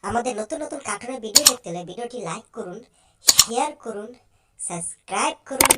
আমাদের নতুন নতুন কার্টুনের ভিডিও দেখতে হলে ভিডিওটি লাইক করুন, শেয়ার করুন, সাবস্ক্রাইব করুন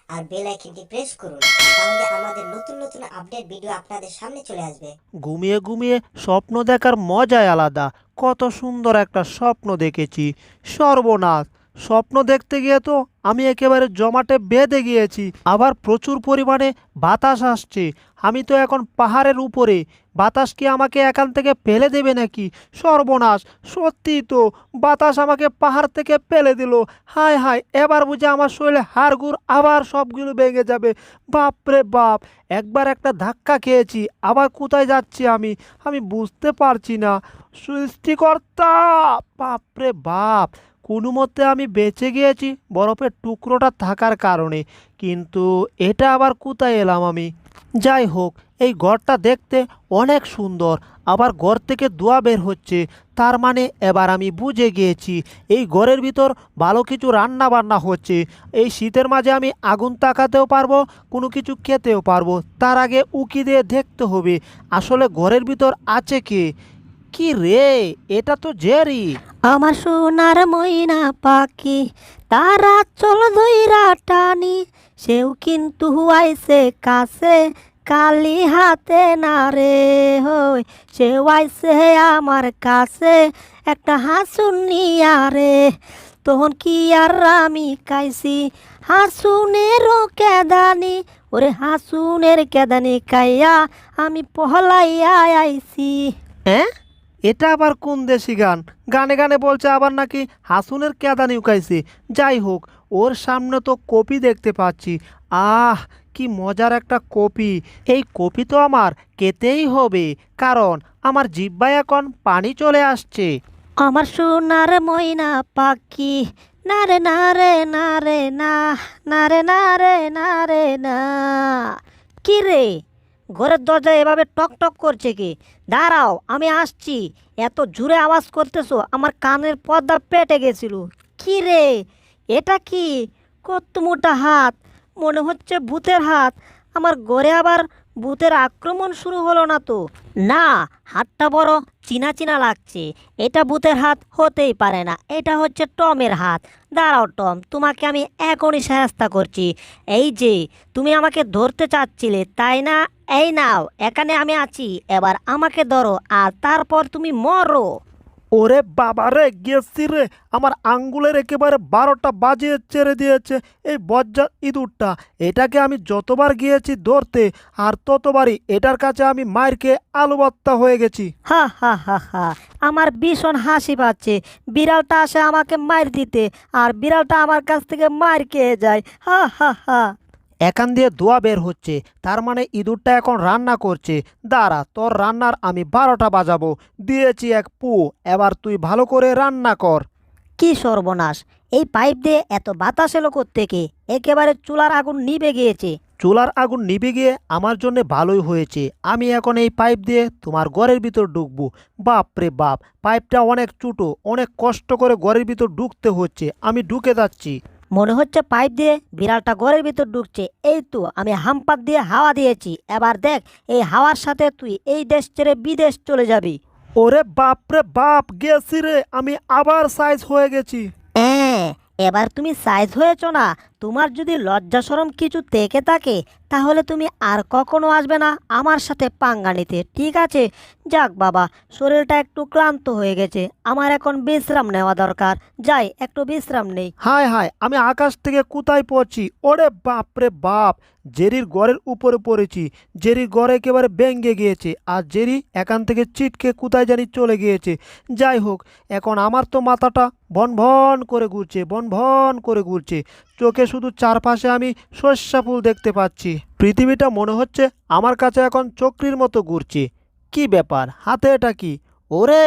আর বেল আইকনটি প্রেস করুন। তাহলে আমাদের নতুন নতুন আপডেট ভিডিও আপনাদের সামনে চলে আসবে। ঘুমিয়ে ঘুমিয়ে স্বপ্ন দেখার মজাই আলাদা। কত সুন্দর একটা স্বপ্ন দেখেছি। সর্বনাশ, স্বপ্ন দেখতে গিয়ে তো আমি একেবারে জমাটে বেঁধে গিয়েছি। আবার প্রচুর পরিমাণে বাতাস আসছে। আমি তো এখন পাহাড়ের উপরে। বাতাস কি আমাকে এখান থেকে ফেলে দেবে নাকি? সর্বনাশ, সত্যি তো বাতাস আমাকে পাহাড় থেকে ফেলে দিল। হায় হায়, এবার বুঝে আমার শরীরে হাড়গুড় আবার সবগুলো ভেঙে যাবে। বাপরে বাপ, একবার একটা ধাক্কা খেয়েছি, আবার কোথায় যাচ্ছি আমি আমি বুঝতে পারছি না। সৃষ্টিকর্তা, বাপরে বাপ, কোনো মতে আমি বেঁচে গিয়েছি বরফের টুকরোটা থাকার কারণে। কিন্তু এটা আবার কোথায় এলাম আমি? যাই হোক, এই ঘরটা দেখতে অনেক সুন্দর। আবার ঘর থেকে ধোঁয়া বের হচ্ছে, তার মানে এবার আমি বুঝে গিয়েছি এই ঘরের ভিতর ভালো কিছু রান্না বান্না হচ্ছে। এই শীতের মাঝে আমি আগুন তাকাতেও পারবো, কোনো কিছু খেতেও পারবো। তার আগে উকি দিয়ে দেখতে হবে আসলে ঘরের ভিতর আছে কে। কি রে, এটা তো জেরি। আমার সোনার ময়না পাখি, তারা চল ধইরা টানি, সেও কিন্তু আইছে কাছে, কালি হাতে না রে হই, সেও আইছে আমার কাছে, একটা হাসুন নিয়া রে। তখন কি আর আমি কাইছি হাসুনেরও কেদানি, ওরে হাসুনের কেদানি কাইয়া আমি পহলাইয়া আইছি। হ্যাঁ, এটা আবার কোন দেশি গান? গানে গানে বলছে আবার নাকি হাসুনের কেদানি উকাইছে। যাই হোক, ওর সামনে তো কপি দেখতে পাচ্ছি। আহ, কি মজার একটা কপি। এই কপি তো আমার খেতেই হবে, কারণ আমার জিহ্বায় এখন পানি চলে আসছে। আমার সোনার ময়না পাখি, না রে না রে না রে না, না রে না রে না রে না। কি রে, ঘরের দরজা এভাবে টক টক করছে কি? দাঁড়াও, আমি আসছি। এত জোরে আওয়াজ করতেছো, আমার কানের পর্দা পেটে গেছিল। কি রে, এটা কি? কত মোটা হাত, মনে হচ্ছে ভূতের হাত। আমার ঘরে আবার ভূতের আক্রমণ শুরু হলো না তো? না, হাতটা বড় চিনা চিনা লাগছে। এটা ভূতের হাত হতেই পারে না, এটা হচ্ছে টমের হাত। দাঁড়াও টম, তোমাকে আমি এখনই সাহায্য করছি। এই যে, তুমি আমাকে ধরতে চাচ্ছিলে তাই না? এই নাও, এখানে আমি আছি, এবার আমাকে ধরো আর তারপর তুমি মরো। ওরে বাবা রে, গেছি রে। আমার আঙ্গুলের একেবারে 12টা বাজিয়ে ছেড়ে দিয়েছে এই বজ্জাত ইঁদুরটা। এটাকে আমি যতবার গিয়েছি ধরতে, আর ততবারই এটার কাছে আমি মাইর খেয়ে আলু ভর্তা হয়ে গেছি। হা হা হা হা, আমার ভীষণ হাসি পাচ্ছে। বিড়ালটা আসে আমাকে মার দিতে, আর বিড়ালটা আমার কাছ থেকে মার খেয়ে যায়। হা হা হা। এখান দিয়ে ধোঁয়া বের হচ্ছে, তার মানে ইঁদুরটা এখন রান্না করছে। দাঁড়া, তোর রান্নার আমি 12টা বাজাবো। দিয়েছি এক পু, এবার তুই ভালো করে রান্না কর। কি সর্বনাশ, এই পাইপ দিয়ে এত বাতাস এলো কোত্থেকে? একেবারে চুলার আগুন নিভে গিয়েছে। চুলার আগুন নিভে গিয়ে আমার জন্য ভালোই হয়েছে। আমি এখন এই পাইপ দিয়ে তোমার ঘরের ভিতর ঢুকবো। বাপ রে বাপ, পাইপটা অনেক ছোটো, অনেক কষ্ট করে ঘরের ভিতর ঢুকতে হচ্ছে। আমি ঢুকে যাচ্ছি। মনে হচ্ছে পাইপ দিয়ে বিড়ালটা ঘরের ভিতর ঢুকছে। এই তো আমি হাম্পার দিয়ে হাওয়া দিয়েছি, এবার দেখ এই হাওয়ার সাথে তুই এই দেশ ছেড়ে বিদেশ চলে যাবি। ওরে বাপ রে বাপ, গেছি রে, আমি আবার সাইজ হয়ে গেছি। হ্যাঁ, এবার তুমি সাইজ হয়েছ না? তোমার যদি লজ্জা শরম কিছু থেকে থাকে, তাহলে তুমি আর কখনো আসবে না আমার সাথে পাঙ্গা নিতে, ঠিক আছে? যাক বাবা, শরীরটা একটু ক্লান্ত হয়ে গেছে, আমার এখন বিশ্রাম নেওয়া দরকার। যাই, একটু বিশ্রাম নেই। হায় হায়, আমি আকাশ থেকে কোথায় পড়ছি? ওরে বাপ রে বাপ, জেরির ঘরের উপরে পড়েছি। জেরির ঘর একেবারে ভেঙে গিয়েছে, আর জেরি এখান থেকে ছিটকে কোথায় জানি চলে গিয়েছে। যাই হোক, এখন আমার তো মাথাটা ভন ভন করে ঘুরছে, ভন ভন করে ঘুরছে। চোখে শুধু চারপাশে আমি সর্ষা ফুল দেখতে পাচ্ছি। পৃথিবীটা মনে হচ্ছে আমার কাছে এখন চক্রীর মতো ঘুরছে। কি ব্যাপার, হাতে এটা কি? ওরে,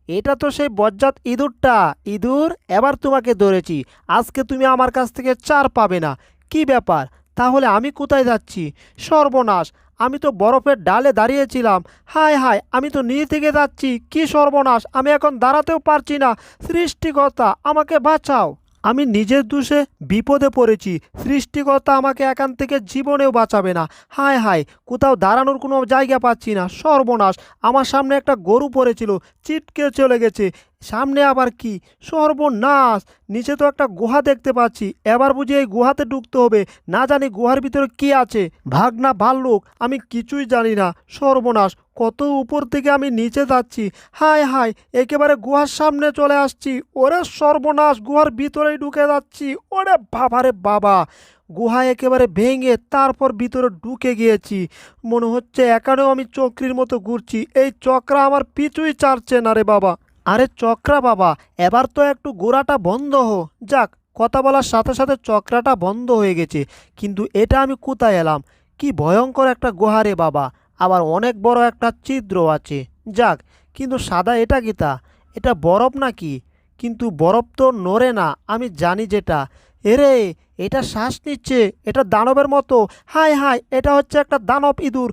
এটা তো সেই বজ্জাত ইঁদুরটা। ইঁদুর, এবার তোমাকে ধরেছি। আজকে তুমি আমার কাছ থেকে ছাড় পাবে না। কি ব্যাপার, তাহলে আমি কোথায় যাচ্ছি? সর্বনাশ, আমি তো বরফের ডালে দাঁড়িয়েছিলাম। হায় হায়, আমি তো নিচ থেকে যাচ্ছি। কি সর্বনাশ, আমি এখন দাঁড়াতেও পারছি না। সৃষ্টিকর্তা, আমাকে বাঁচাও। আমি নিজের দোষে বিপদে পড়েছি। সৃষ্টিকর্তা আমাকে এখান থেকে জীবনেও বাঁচাবে না। হায় হায়, কোথাও দাঁড়ানোর কোনো জায়গা পাচ্ছি না। সর্বনাশ, আমার সামনে একটা গরু পড়েছিল, চিটকে চলে গেছে। সামনে আবার কি? সর্বনাশ! নিচে তো একটা গুহা দেখতে পাচ্ছি, এবার বুঝি এই গুহাতে ঢুকতে হবে। না জানি গুহার ভিতরে কি আছে। ভাগ না ভাল্লুক, আমি কিছুই জানি না। সর্বনাশ! কত উপর থেকে আমি নিচে যাচ্ছি। হায় হায়, একেবারে গুহার সামনে চলে আসছি। ওরে সর্বনাশ, গুহার ভিতরেই ঢুকে যাচ্ছি। ওরে বাবারে বাবা! গুহা একেবারে ভেঙে তারপর ভিতরে ঢুকে গিয়েছি। মনে হচ্ছে এখানেও আমি চক্রীর মতো ঘুরছি। এই চক্রা আমার পিছুই ছাড়ছে না রে বাবা। আরে চক্রা বাবা, এবার তো একটু গোড়াটা বন্ধ হো। যাক, কথা বলার সাথে সাথে চক্রাটা বন্ধ হয়ে গেছে। কিন্তু এটা আমি কোথায় এলাম? কি ভয়ঙ্কর একটা গুহা রে বাবা! আবার অনেক বড় একটা ছিদ্র আছে। যাক, কিন্তু সাদা এটা কিতা? এটা বরফ নাকি? কিন্তু বরফ তো নড়ে না, আমি জানি যেটা। এরে, এটা শ্বাস নিচ্ছে, এটা দানবের মতো। হায় হায়, এটা হচ্ছে একটা দানব ইঁদুর।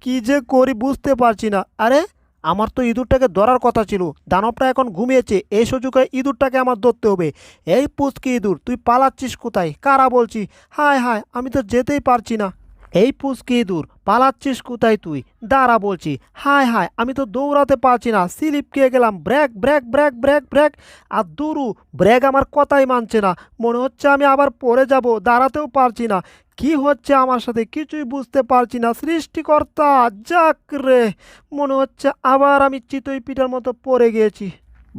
কি যে করি বুঝতে পারছি না। আরে, আমার তো ইঁদুরটাকে ধরার কথা ছিল। দানবটা এখন ঘুমিয়েছে, এই সুযোগে ইঁদুরটাকে আমার ধরতে হবে। এই পুচকি ইঁদুর, তুই পালাচ্ছিস কোথায়? কারা বলছি? হায় হায়, আমি তো যেতেই পারছি না। এই পুচকি ইঁদুর, পালাচ্ছিস কোথায় তুই? দাঁড়া বলছি। হায় হায়, আমি তো দৌড়াতে পারছি না, স্লিপ খেয়ে গেলাম। Brake brake brake brake brake. আর দুরু, ব্রেক আমার কথাই মানছে না। মনে হচ্ছে আমি আবার পড়ে যাব, দাঁড়াতেও পারছি না। কি হচ্ছে আমার সাথে কিছুই বুঝতে পারছি না। সৃষ্টিকর্তা, যাক রে! মনে হচ্ছে আবার আমি চিতই পিঠার মতো পড়ে গিয়েছি।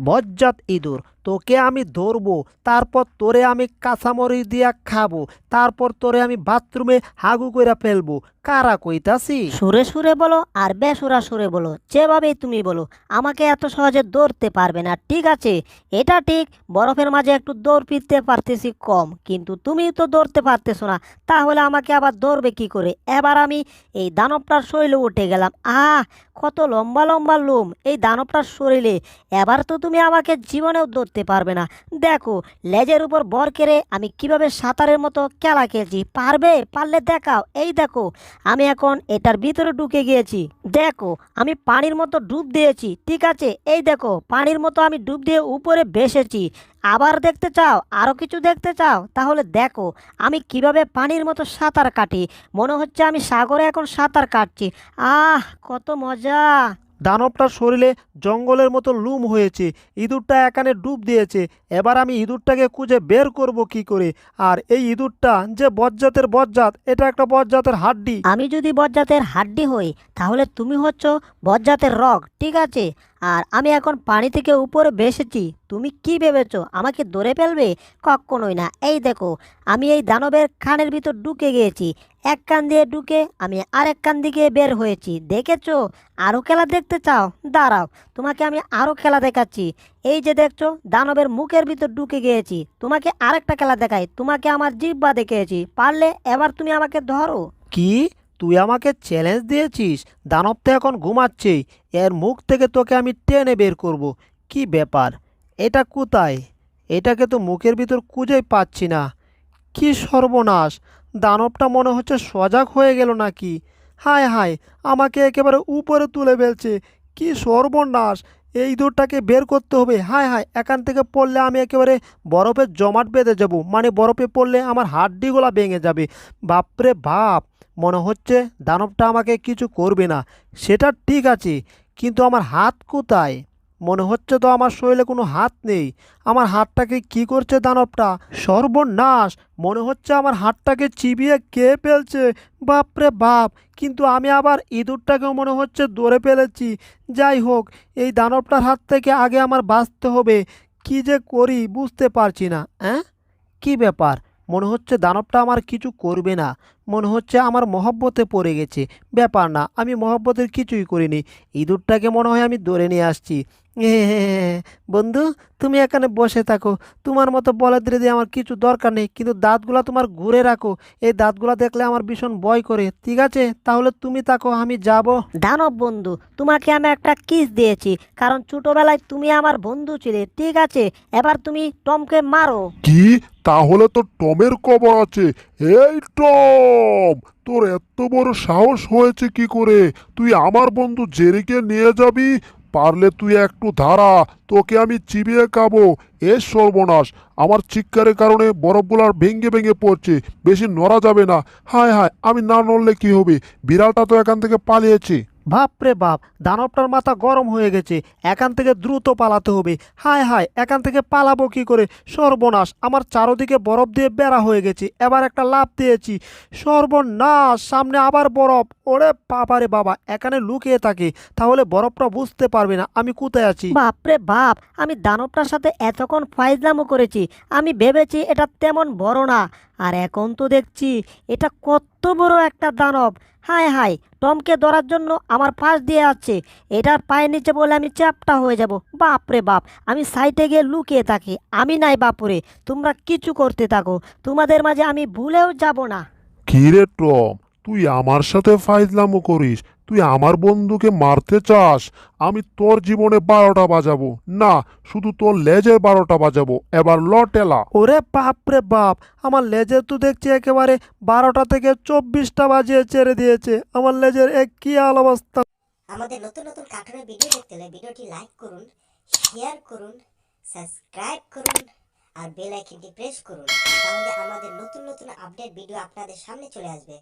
বজ্জাত ইঁদুর, তোকে আমি ধরবো, তারপর তোরে আমি কাঁচামরিচ দিয়া খাবো, তারপর তোরে আমি বাথরুমে হাগু কইরা ফেলবো। কারা কইতাছি? সুরে সুরে বলো আর বেসুরা সুরে বলো, যেভাবেই তুমি বলো, আমাকে এত সহজে দৌড়তে পারবে না। ঠিক আছে, এটা ঠিক, বরফের মাঝে একটু দৌড় ফিরতে পারতেছি কম, কিন্তু তুমি তো দৌড়তে পারতেছো না। তাহলে আমাকে আবার দৌড়বে কি করে? এবার আমি এই দানবটার শরীরে উঠে গেলাম। কত লম্বা লম্বা লোম এই দানবটার শরীরে। এবার তো তুমি আমাকে জীবনেও ধরতে পারবে না। দেখো, লেজের উপর বর কেড়ে আমি কিভাবে সাঁতারের মতো খেলা খেলছি। পারবে? পারলে দেখাও। এই দেখো, আমি এখন এটার ভিতরে ঢুকে গিয়েছি। দেখো, আমি পানির মতো ডুব দিয়েছি। ঠিক আছে, এই দেখো, পানির মতো আমি ডুব দিয়ে উপরে ভেসেছি। আবার দেখতে চাও? আরও কিছু দেখতে চাও? তাহলে দেখো আমি কিভাবে পানির মতো সাঁতার কাটি। মনে হচ্ছে আমি সাগরে এখন সাঁতার কাটছি। কত মজা! দানবটার শরীরে জঙ্গলের মতো লুম হয়েছে। ইঁদুরটা এখানে ডুব দিয়েছে। এবার আমি ইঁদুরটাকে খুঁজে বের করব কি করে? আর এই ইঁদুরটা যে বজ্জাতের বজ্জাত, এটা একটা বজ্জাতের হাড্ডি। আমি যদি বজ্জাতের হাড্ডি হই, তাহলে তুমি হচ্ছ বজ্জাতের রগ। ঠিক আছে, আর আমি এখন পানি থেকে উপরে ভেসেছি। তুমি কি ভেবেছো আমাকে ধরে ফেলবে? কখনোই না। এই দেখো, আমি এই দানবের কানের ভিতর ঢুকে গিয়েছি। এক কান দিয়ে ঢুকে আমি আরেক কান দিকে বের হয়েছি। দেখেছো? আরও খেলা দেখতে চাও? দাঁড়াও, তোমাকে আমি আরও খেলা দেখাচ্ছি। এই যে দেখছো, দানবের মুখের ভিতর ঢুকে গিয়েছি। তোমাকে আরেকটা খেলা দেখাই। তোমাকে আমার জিহ্বা দেখিয়েছি, পারলে এবার তুমি আমাকে ধরো। কি? তুই আমাকে চ্যালেঞ্জ দিয়েছিস? দানব তো এখন ঘুমাচ্ছেই, এর মুখ থেকে তোকে আমি টেনে বের করব। কি ব্যাপার? এটা কোথায়? এটাকে তো মুখের ভিতর খুঁজেই পাচ্ছি না। কি সর্বনাশ! দানবটা মনে হচ্ছে সজাগ হয়ে গেল নাকি? হায় হায়, আমাকে একেবারে উপরে তুলে ফেলছে। কি সর্বনাশ! এই ইঁদুরটাকে বের করতে হবে। হায় হায়, এখান থেকে পড়লে আমি একেবারে বরফের জমাট বেঁধে যাব। মানে বরফে পড়লে আমার হাড্ডিগুলা ভেঙে যাবে। বাপরে বাপ! মনে হচ্ছে দানবটা আমাকে কিছু করবে না। সেটা ঠিক আছে, কিন্তু আমার হাত কোথায়? মনে হচ্ছে তো আমার শরীরে কোনো হাত নেই। আমার হাতটাকে কি করছে দানবটা? সর্বনাশ! মনে হচ্ছে আমার হাতটাকে চিবিয়ে খেয়ে ফেলছে। বাপরে বাপ! কিন্তু আমি আবার ইঁদুরটাকেও মনে হচ্ছে ধরে ফেলেছি। যাই হোক, এই দানবটার হাত থেকে আগে আমার বাঁচতে হবে। কি যে করি বুঝতে পারছি না। কি ব্যাপার? মনে হচ্ছে দানবটা আমার কিছু করবে না। মনে হচ্ছে আমার মহব্বতে পড়ে গেছে। ব্যাপার না, আমি মহব্বতের কিছুই করিনি। ইঁদুরটাকে মনে হয় আমি ধরে নিয়ে আসছি। বন্ধু, তুমি এখানে বসে থাকো। তোমার মতো বলে দিয়ে আমার কিছু দরকার নেই, কিন্তু দাঁতগুলা তোমার ঘুরে রাখো। এই দাঁতগুলা দেখলে আমার ভীষণ ভয় করে। ঠিক আছে, তাহলে তুমি থাকো, আমি যাব। দানব বন্ধু, তোমাকে আমি একটা কিস দিয়েছি, কারণ ছোটবেলায় তুমি আমার বন্ধু ছিলে। ঠিক আছে, এবার তুমি টমকে মারো। কি? তাহলে তো টমের কবর আছে। এই টম, তোর এত বড় সাহস হয়েছে কি করে? তুই আমার বন্ধু জেরিকে নিয়ে যাবি? পারলে তুই একটু দাঁড়া, তোকে আমি চিবিয়ে খাবো। এ সর্বনাশ! আমার চিৎকারের কারণে বরফগুলার ভেঙে ভেঙে পড়ছে, বেশি নড়া যাবে না। হায় হায়, আমি না নড়লে কি হবে? বিড়ালটা তো এখান থেকে পালিয়েছে। বাপরে বাপ, দানবটার মাথা গরম হয়ে গেছে। এখান থেকে দ্রুত পালাতে হবে। হায় হায়, এখান থেকে পালাবো কি করে? সর্বনাশ, আমার চারদিকে বরফ দিয়ে বেড়া হয়ে গেছে। এবার একটা লাফ দিয়েছি, সর্বনাশ, সামনে আবার বরফ। ওরে বাবারে বাবা, এখানে লুকিয়ে থাকে, তাহলে বরফটা বুঝতে পারবে না আমি কোথায় আছি। বাপরে বাপ, আমি দানবটার সাথে এতক্ষণ ফাইজলামো করেছি, আমি ভেবেছি এটা তেমন বড় না, আর এখন তো দেখছি এটা কত বড় একটা দানব। হায় হায়, টমকে ধরার জন্য আমার পাশ দিয়ে আসছে, এটার পায়ের নিচে বলে আমি চ্যাপটা হয়ে যাব। বাপরে বাপ, আমি সাইডে গিয়ে লুকিয়ে থাকি। আমি নাই বাপুরে, তোমরা কিছু করতে থাকো, তোমাদের মাঝে আমি ভুলেও যাব না। কি রে টম, তুই আমার সাথে ফাইজলামো করিস? তুই আমার বন্ধুকে মারতে চাস? আমি তোর জীবনে 12টা বাজাবো না, শুধু তোর লেজের 12টা বাজাবো। এবার লটেলা। ওরে বাপরে বাপ, আমার লেজের তো দেখছি একেবারে 12টা থেকে 24টা বাজিয়ে ছেড়ে দিয়েছে। আমার লেজের এক কি হাল অবস্থা। আমাদের নতুন নতুন কার্টুনের ভিডিও দেখতে হলে ভিডিওটি লাইক করুন, শেয়ার করুন, সাবস্ক্রাইব করুন আর বেল আইকনটি প্রেস করুন। তাহলে আমাদের নতুন নতুন আপডেট ভিডিও আপনাদের সামনে চলে আসবে।